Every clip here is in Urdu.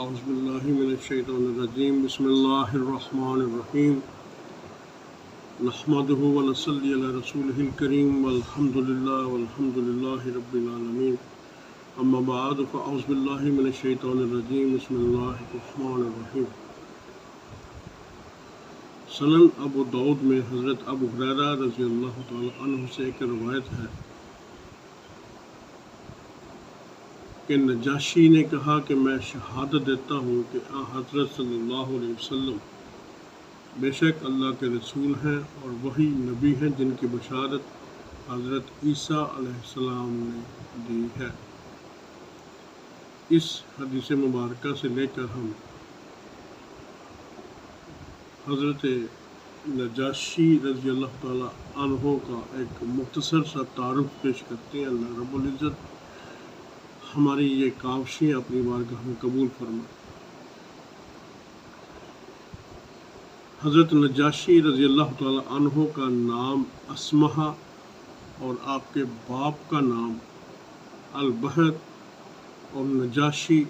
اعوذ باللہ من الشیطان الرجیم بسم اللہ الرحمن الرحیم نحمده ونصلی علی رسولہ الکریم والحمد للہ رب العالمین اما بعد فاعوذ باللہ من الشیطان الرجیم بسم اللہ الرحمن الرحیم۔ سنن ابو داؤد میں حضرت ابو ہریرہ رضی اللہ تعالی عنہ سے ایک روایت ہے کہ نجاشی نے کہا کہ میں شہادت دیتا ہوں کہ حضرت صلی اللہ علیہ وسلم بے شک اللہ کے رسول ہیں اور وہی نبی ہیں جن کی بشارت حضرت عیسیٰ علیہ السلام نے دی ہے۔ اس حدیث مبارکہ سے لے کر ہم حضرت نجاشی رضی اللہ تعالی عنہ کا ایک مختصر سا تعارف پیش کرتے ہیں۔ اللہ رب العزت ہماری یہ کاوشیں اپنی بارگاہ میں قبول فرمائے۔ حضرت نجاشی رضی اللہ تعالی عنہ کا نام اسمہ اور آپ کے باپ کا نام البحر اور نجاشی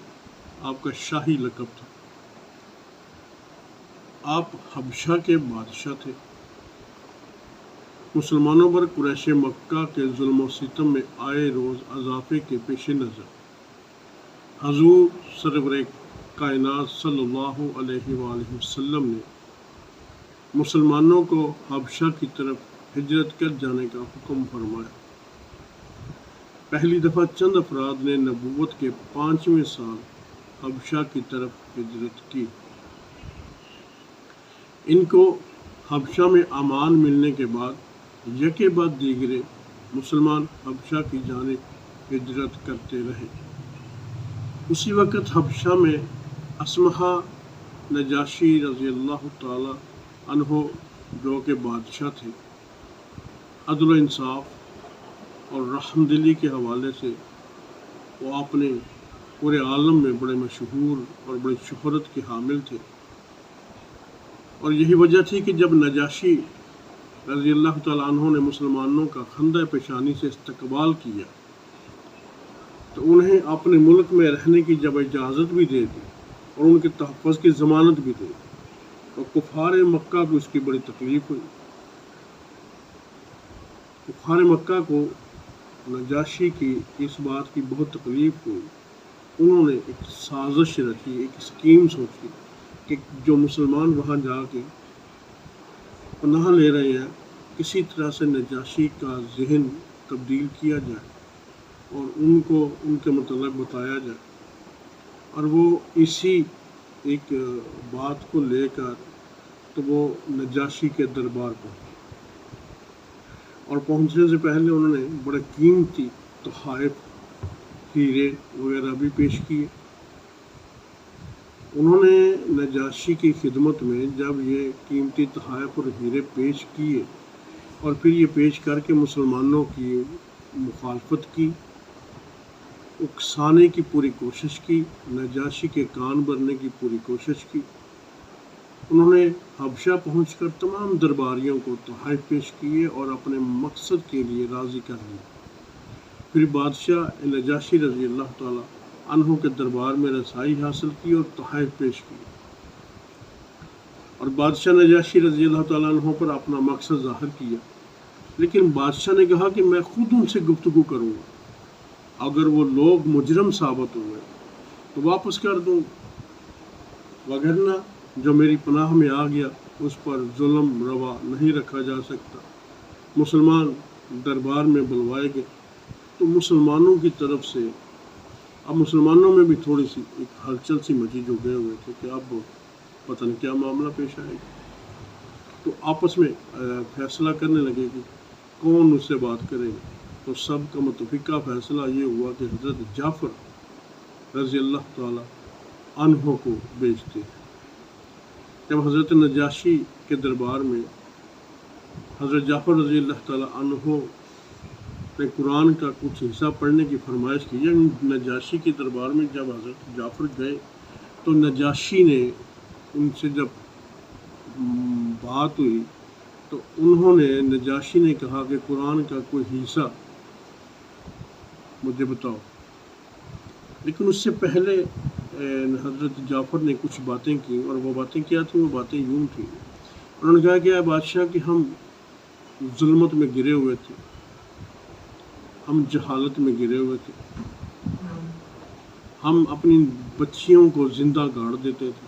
آپ کا شاہی لقب تھا۔ آپ حبشہ کے بادشاہ تھے۔ مسلمانوں پر قریش مکہ کے ظلم و ستم میں آئے روز اضافے کے پیش نظر حضور سرور کائنات صلی اللہ علیہ وآلہ وسلم نے مسلمانوں کو حبشہ کی طرف ہجرت کر جانے کا حکم فرمایا۔ پہلی دفعہ چند افراد نے نبوت کے 5ویں سال حبشہ کی طرف ہجرت کی۔ ان کو حبشہ میں امان ملنے کے بعد یکے بعد دیگرے مسلمان حبشہ کی جانب ہجرت کرتے رہے۔ اسی وقت حبشہ میں اسمہ نجاشی رضی اللہ تعالی عنہ جو کہ بادشاہ تھے، عدل و انصاف اور رحم دلی کے حوالے سے وہ اپنے پورے عالم میں بڑے مشہور اور بڑی شہرت کے حامل تھے۔ اور یہی وجہ تھی کہ جب نجاشی رضی اللہ تعالیٰ عنہ نے مسلمانوں کا خندہ پیشانی سے استقبال کیا تو انہیں اپنے ملک میں رہنے کی جب اجازت بھی دے دی اور ان کے تحفظ کی ضمانت بھی دے دی اور کفار مکہ کو اس کی بڑی تکلیف ہوئی۔ کفار مکہ کو نجاشی کی اس بات کی بہت تکلیف ہوئی۔ انہوں نے ایک سازش رچی، ایک اسکیم سوچی کہ جو مسلمان وہاں جا کے پناہ لے رہے ہیں کسی طرح سے نجاشی کا ذہن تبدیل کیا جائے اور ان کو ان کے متعلق بتایا جائے، اور وہ اسی ایک بات کو لے کر تو وہ نجاشی کے دربار پہنچے، اور پہنچنے سے پہلے انہوں نے بڑے قیمتی تحائف ہیرے وغیرہ بھی پیش کیے۔ انہوں نے نجاشی کی خدمت میں جب یہ قیمتی تحائف اور ہیرے پیش کیے اور پھر یہ پیش کر کے مسلمانوں کی مخالفت کی، اکسانے کی پوری کوشش کی، نجاشی کے کان بھرنے کی پوری کوشش کی، انہوں نے حبشہ پہنچ کر تمام درباریوں کو تحائف پیش کیے اور اپنے مقصد کے لیے راضی کر لیے۔ پھر بادشاہ نجاشی رضی اللہ تعالی عنہ کے دربار میں رسائی حاصل کی اور تحائف پیش کی، اور بادشاہ نجاشی رضی اللہ تعالیٰ عنہ پر اپنا مقصد ظاہر کیا، لیکن بادشاہ نے کہا کہ میں خود ان سے گفتگو کروں گا، اگر وہ لوگ مجرم ثابت ہوئے تو واپس کر دوں، وگرنہ جو میری پناہ میں آ گیا اس پر ظلم روا نہیں رکھا جا سکتا۔ مسلمان دربار میں بلوائے گئے تو مسلمانوں کی طرف سے اب مسلمانوں میں بھی تھوڑی سی ایک ہلچل سی مچی جو گئے ہوئے تھے کہ اب پتہ نہیں کیا معاملہ پیش آئے گا، تو آپس میں فیصلہ کرنے لگے کہ کون اس سے بات کرے گا۔ تو سب کا متفقہ فیصلہ یہ ہوا کہ حضرت جعفر رضی اللہ تعالی عنہ کو بھیجتے ہیں۔ جب حضرت نجاشی کے دربار میں حضرت جعفر رضی اللہ تعالی عنہ نے قرآن کا کچھ حصہ پڑھنے کی فرمائش کی، نجاشی کے دربار میں جب حضرت جعفر گئے تو نجاشی نے ان سے جب بات ہوئی تو انہوں نے نجاشی نے کہا کہ قرآن کا کوئی حصہ مجھے بتاؤ، لیکن اس سے پہلے حضرت جعفر نے کچھ باتیں کی، اور وہ باتیں کیا تھیں؟ وہ باتیں یوں تھیں، انہوں نے کہا کہ اے بادشاہ کہ ہم ظلمت میں گرے ہوئے تھے، ہم جہالت میں گرے ہوئے تھے، ہم اپنی بچیوں کو زندہ گاڑ دیتے تھے،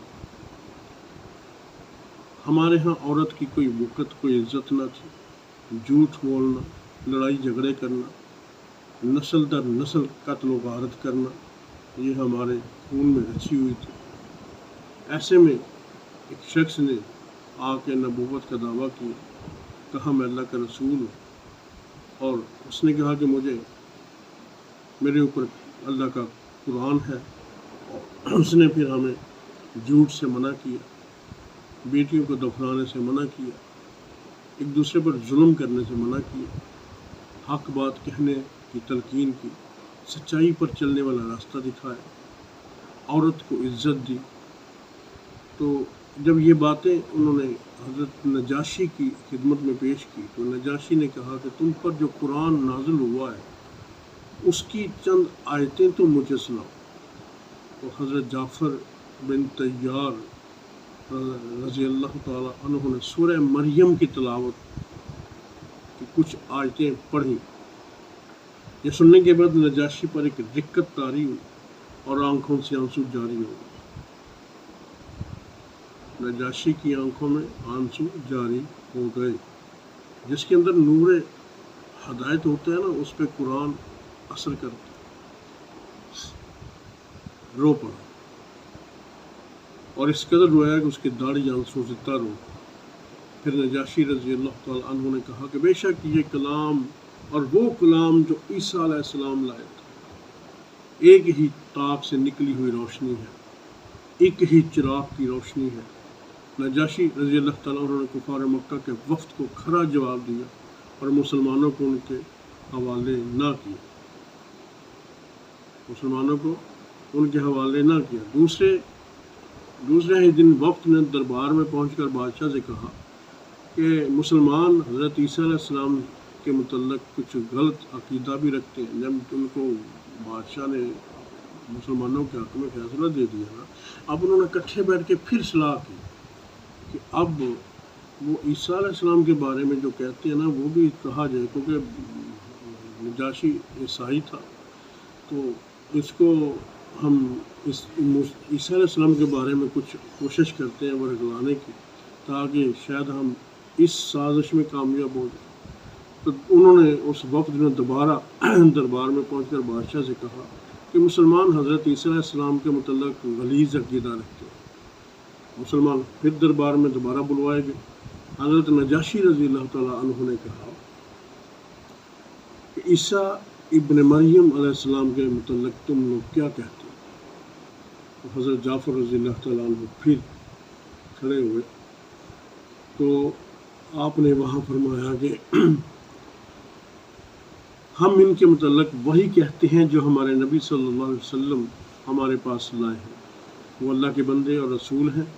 ہمارے ہاں عورت کی کوئی وقت، کوئی عزت نہ تھی، جھوٹ بولنا، لڑائی جھگڑے کرنا، نسل در نسل قتل و غارت کرنا، یہ ہمارے خون میں رچی ہوئی تھی۔ ایسے میں ایک شخص نے آ کے نبوت کا دعویٰ کیا، کہا میں اللہ کا رسول ہوں، اور اس نے کہا کہ میرے اوپر اللہ کا قرآن ہے۔ اس نے پھر ہمیں جھوٹ سے منع کیا، بیٹیوں کو دفنانے سے منع کیا، ایک دوسرے پر ظلم کرنے سے منع کیا، حق بات کہنے کی تلقین کی، سچائی پر چلنے والا راستہ دکھایا، عورت کو عزت دی۔ تو جب یہ باتیں انہوں نے حضرت نجاشی کی خدمت میں پیش کی تو نجاشی نے کہا کہ تم پر جو قرآن نازل ہوا ہے اس کی چند آیتیں تو مجھے سناؤ۔ تو حضرت جعفر بن طیار رضی اللہ تعالیٰ عنہ نے سورہ مریم کی تلاوت کی کچھ آیتیں پڑھی۔ یہ سننے کے بعد نجاشی پر ایک رکت طاری ہوئی اور آنکھوں سے آنسو جاری ہو گئے۔ نجاشی کی آنکھوں میں آنسو جاری ہو گئے۔ جس کے اندر نور ہدایت ہوتا ہے نا، اس پہ قرآن اثر کرتا ہے۔ رو پڑا اور اس قدر رویا کہ اس کی داڑھی آنسوں سے تر ہو۔ پھر نجاشی رضی اللہ تعالیٰ عنہ نے کہا کہ بے شک یہ کلام اور وہ کلام جو عیسیٰ علیہ السلام لائے تھے ایک ہی طاق سے نکلی ہوئی روشنی ہے، ایک ہی چراغ کی روشنی ہے۔ نجاشی رضی اللہ تعالیٰ عنہ نے کفار مکہ کے وفد کو کھرا جواب دیا اور مسلمانوں کو ان کے حوالے نہ کیا، مسلمانوں کو ان کے حوالے نہ کیا۔ دوسرے ہی دن وفد نے دربار میں پہنچ کر بادشاہ سے کہا کہ مسلمان حضرت عیسیٰ علیہ السلام کے متعلق کچھ غلط عقیدہ بھی رکھتے ہیں۔ جب ان کو بادشاہ نے مسلمانوں کے حق میں فیصلہ دے دیا نا، اب انہوں نے اکٹھے بیٹھ کے پھر صلاح کی کہ اب وہ عیسیٰ علیہ السلام کے بارے میں جو کہتے ہیں نا وہ بھی کہا جائے، کیونکہ نجاشی عیسائی تھا، تو اس کو ہم عیسیٰ علیہ السلام کے بارے میں کچھ کوشش کرتے ہیں ورگلانے کی، تاکہ شاید ہم اس سازش میں کامیاب ہو جائیں۔ تو انہوں نے اس وقت میں دوبارہ دربار میں پہنچ کر بادشاہ سے کہا کہ مسلمان حضرت عیسیٰ علیہ السلام کے متعلق غلیظ عقیدہ رکھتے ہیں۔ مسلمان پھر دربار میں دوبارہ بلوائے گئے۔ حضرت نجاشی رضی اللہ تعالیٰ عنہ نے کہا کہ عیسیٰ ابن مریم علیہ السلام کے متعلق تم لوگ کیا کہتے ہو؟ تو حضرت جعفر رضی اللہ تعالیٰ عنہ پھر کھڑے ہوئے تو آپ نے وہاں فرمایا کہ ہم ان کے متعلق وہی کہتے ہیں جو ہمارے نبی صلی اللہ علیہ وسلم ہمارے پاس لائے ہیں، وہ اللہ کے بندے اور رسول ہیں۔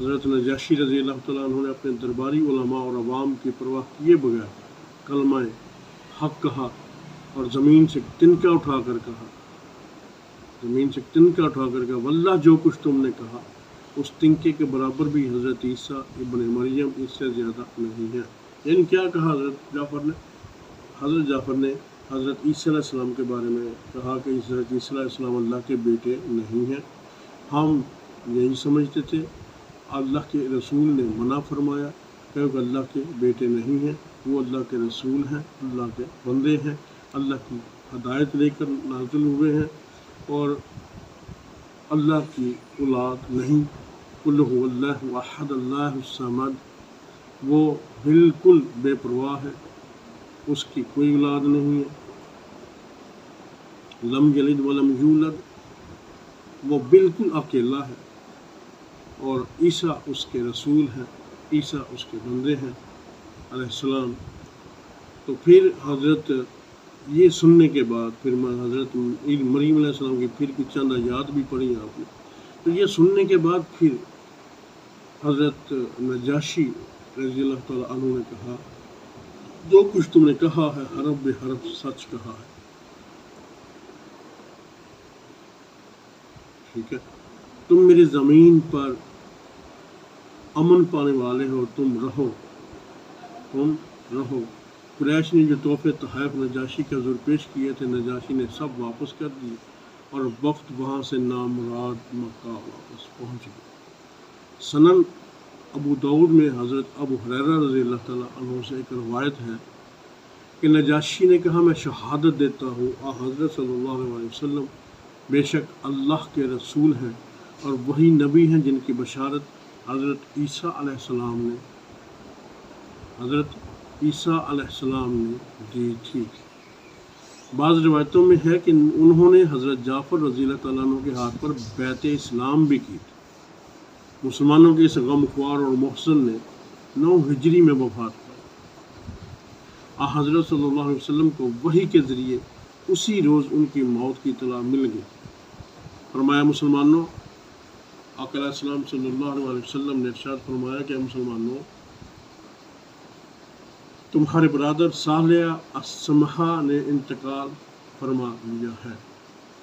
حضرت نجاشی رضی اللہ تعالیٰ عنہ نے اپنے درباری علماء اور عوام کی پرواہ کیے بغیر کلمہ حق کہا اور زمین سے تنکا اٹھا کر کہا واللہ جو کچھ تم نے کہا اس تنکے کے برابر بھی حضرت عیسیٰ ابن مریم اس سے زیادہ نہیں ہے۔ یعنی کیا کہا حضرت جعفر نے حضرت عیسیٰ علیہ السلام کے بارے میں کہا کہ حضرت عیسیٰ علیہ السلام اللہ کے بیٹے نہیں ہیں، ہم یہی سمجھتے تھے، اللہ کے رسول نے منع فرمایا کہ اللہ کے بیٹے نہیں ہیں، وہ اللہ کے رسول ہیں، اللہ کے بندے ہیں، اللہ کی ہدایت لے کر نازل ہوئے ہیں اور اللہ کی اولاد نہیں۔ قل هو اللہ احد اللہ الصمد، وہ بالکل بے پرواہ ہے، اس کی کوئی اولاد نہیں ہے، لم یلد ولم یولد، وہ بالکل اکیلا ہے، اور عیسیٰ اس کے رسول ہیں، عیسیٰ اس کے بندے ہیں علیہ السلام۔ تو پھر حضرت یہ سننے کے بعد پھر حضرت مریم علیہ السلام کی پھر کچھ چند آیات بھی پڑھی آپ نے۔ تو یہ سننے کے بعد پھر حضرت نجاشی رضی اللہ تعالیٰ عنہ نے کہا جو کچھ تم نے کہا ہے حرف بے حرف سچ کہا ہے۔ ٹھیک ہے، تم میری زمین پر امن پانے والے ہو، تم رہو۔ قریش نے جو تحفے تحائف نجاشی کے حضور پیش کیے تھے، نجاشی نے سب واپس کر دیے اور وقت وہاں سے نامراد مکہ واپس پہنچ گئے۔ سنن ابو داؤد میں حضرت ابو ہریرہ رضی اللہ تعالیٰ عنہ سے ایک روایت ہے کہ نجاشی نے کہا، میں شہادت دیتا ہوں حضرت صلی اللہ علیہ وسلم بے شک اللہ کے رسول ہیں اور وہی نبی ہیں جن کی بشارت حضرت عیسیٰ علیہ السلام نے دی تھی۔ بعض روایتوں میں ہے کہ انہوں نے حضرت جعفر رضی اللہ تعالیٰ عنہ کے ہاتھ پر بیعت اسلام بھی کی تھی۔ مسلمانوں کے اس غمخوار اور محسن نے 9 ہجری میں وفات پائی۔ حضرت صلی اللہ علیہ وسلم کو وحی کے ذریعے اسی روز ان کی موت کی اطلاع مل گئی۔ فرمایا، مسلمانوں، آقا علیہ السلام صلی اللہ علیہ وسلم نے ارشاد فرمایا کہ مسلمانوں، تمہارے برادر صالح السمحہ نے انتقال فرما لیا ہے،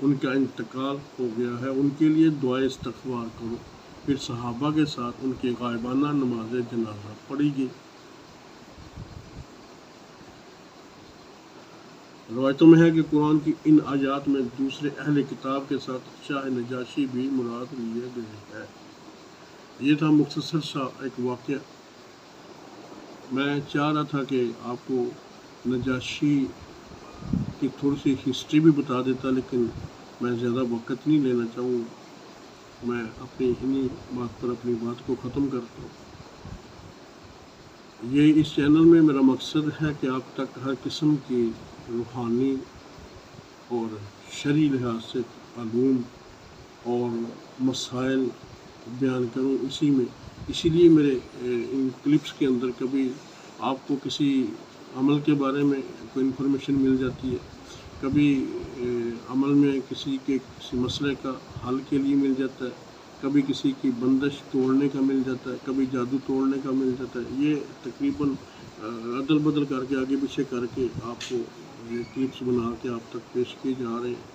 ان کا انتقال ہو گیا ہے، ان کے لیے دعائے استغفار کرو۔ پھر صحابہ کے ساتھ ان کی غائبانہ نماز جنازہ پڑھی گئی۔ روایتوں میں ہے کہ قرآن کی ان آیات میں دوسرے اہل کتاب کے ساتھ شاہ نجاشی بھی مراد لیے گئے ہیں۔ یہ تھا مختصر سا ایک واقعہ۔ میں چاہ رہا تھا کہ آپ کو نجاشی کی تھوڑی سی ہسٹری بھی بتا دیتا، لیکن میں زیادہ وقت نہیں لینا چاہوں گا۔ میں اپنی انہی بات پر اپنی بات کو ختم کرتا ہوں۔ یہ اس چینل میں میرا مقصد ہے کہ آپ تک ہر قسم کی روحانی اور شرعی لحاظ سے علوم اور مسائل بیان کروں۔ اسی لیے میرے ان کلپس کے اندر کبھی آپ کو کسی عمل کے بارے میں کوئی انفارمیشن مل جاتی ہے، کبھی عمل میں کسی مسئلے کا حل کے لیے مل جاتا ہے، کبھی کسی کی بندش توڑنے کا مل جاتا ہے، کبھی جادو توڑنے کا مل جاتا ہے۔ یہ تقریباً عدل بدل کر کے آگے پیچھے کر کے آپ کو یہ کلپس بنا کے آپ تک پیش کیے جا رہے ہیں۔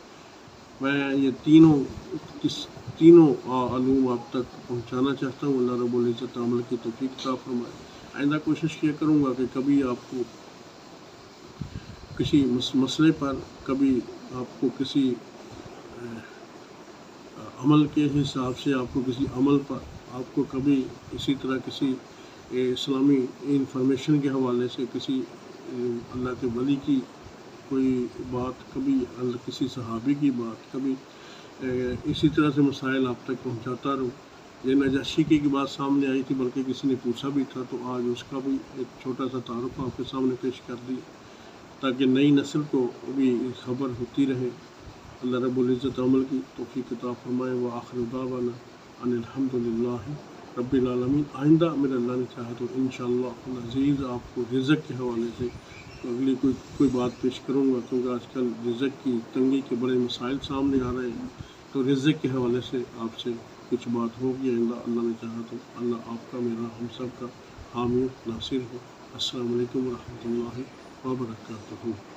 میں یہ تینوں علوم آپ تک پہنچانا چاہتا ہوں۔ اللہ رب العزت عمل کی توفیق عطا فرمائے۔ آئندہ کوشش کیا کروں گا کہ کبھی آپ کو کسی مسئلے پر، کبھی آپ کو کسی عمل کے حساب سے، آپ کو کسی عمل پر، آپ کو کبھی اسی طرح کسی اسلامی انفارمیشن کے حوالے سے کسی اللہ کے ولی کی کوئی بات، کبھی کسی صحابی کی بات، کبھی اسی طرح سے مسائل آپ تک پہنچاتا رہوں۔ یہ نجاشی کی بات سامنے آئی تھی، بلکہ کسی نے پوچھا بھی تھا، تو آج اس کا بھی ایک چھوٹا سا تعارف آپ کے سامنے پیش کر دیا تاکہ نئی نسل کو بھی خبر ہوتی رہے۔ اللہ رب العزت عمل کی توفیق عطا فرمائے۔ وآخر دعوانا ان الحمدللہ رب العالمین۔ آئندہ میرا اللہ نے چاہا تو انشاءاللہ العزیز آپ کو رزق کے حوالے سے اگلی کوئی بات پیش کروں گا، کیونکہ آج کل رزق کی تنگی کے بڑے مسائل سامنے آ رہے ہیں، تو رزق کے حوالے سے آپ سے کچھ بات ہوگی آئندہ، اللہ نے چاہا تو۔ اللہ آپ کا، میرا، ہم سب کا حامی ناصر ہو۔ السلام علیکم ورحمۃ اللہ وبرکاتہ۔